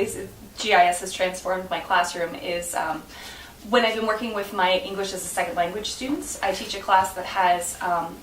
ways GIS has transformed my classroom is when I've been working with my English as a second language students. I teach a class that has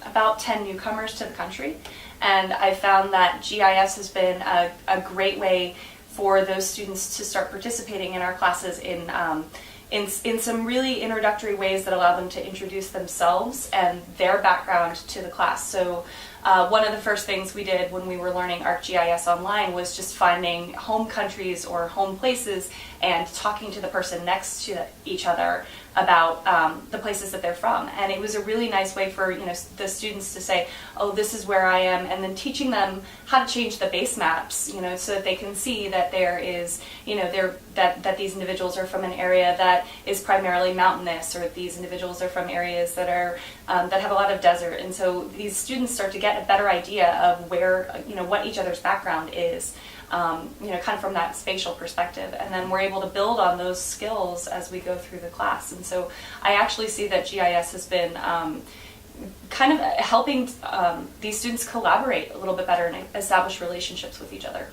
about 10 newcomers to the country, and I found that GIS has been a great way for those students to start participating in our classes in some really introductory ways that allow them to introduce themselves and their background to the class. So one of the first things we did when we were learning ArcGIS online was just finding home countries or home places and talking to the person next to each other about the places that they're from. And it was a really nice way for the students to say, oh, this is where I am, and then teaching them how to change the base maps, so that they can see that there is, that these individuals are from an area that is primarily mountainous, or these individuals are from areas that are that have a lot of desert. And so these students start to get a better idea of where, what each other's background is. Kind of from that spatial perspective, and then we're able to build on those skills as we go through the class. And so I actually see that GIS has been kind of helping these students collaborate a little bit better and establish relationships with each other.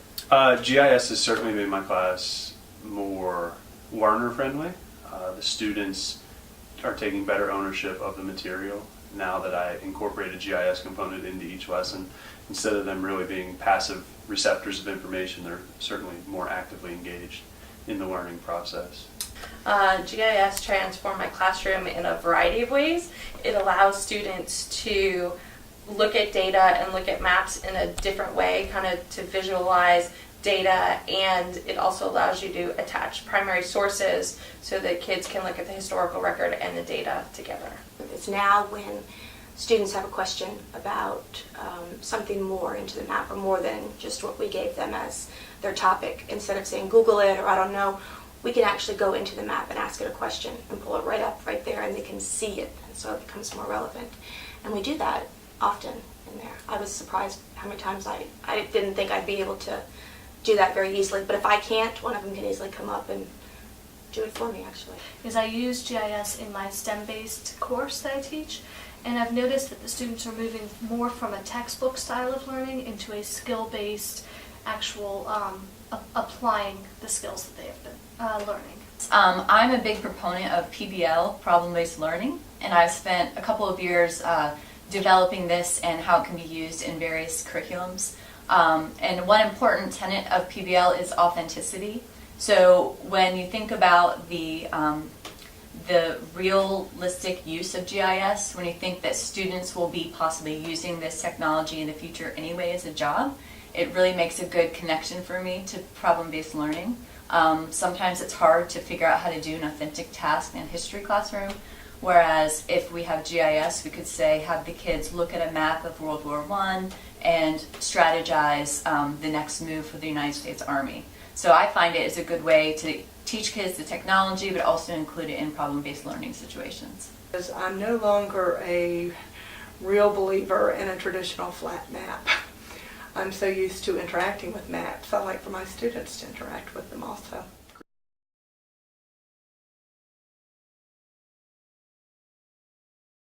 GIS has certainly made my class more learner friendly. The students are taking better ownership of the material now that I incorporate a GIS component into each lesson. Instead of them really being passive receptors of information, they're certainly more actively engaged in the learning process. GIS transformed my classroom in a variety of ways. It allows students to look at data and look at maps in a different way, kind of to visualize data, and it also allows you to attach primary sources so that kids can look at the historical record and the data together. It's now when students have a question about something more into the map, or more than just what we gave them as their topic. Instead of saying Google it or I don't know, we can actually go into the map and ask it a question and pull it right up right there, and they can see it, and so it becomes more relevant. And we do that often in there. I was surprised how many times I didn't think I'd be able to do that very easily, but if I can't, one of them can easily come up and do it for me, actually. Because I use GIS in my STEM-based course that I teach, and I've noticed that the students are moving more from a textbook style of learning into a skill-based, actual applying the skills that they have been learning. I'm a big proponent of PBL, problem-based learning, and I've spent a couple of years developing this and how it can be used in various curriculums. And one important tenet of PBL is authenticity. So when you think about the realistic use of GIS, when you think that students will be possibly using this technology in the future anyway as a job, it really makes a good connection for me to problem-based learning. Sometimes it's hard to figure out how to do an authentic task in a history classroom, whereas if we have GIS, we could say have the kids look at a map of World War I and strategize the next move for the United States Army. So I find it is a good way to teach kids the technology, but also include it in problem-based learning situations. I'm no longer a real believer in a traditional flat map. I'm so used to interacting with maps. I like for my students to interact with them also.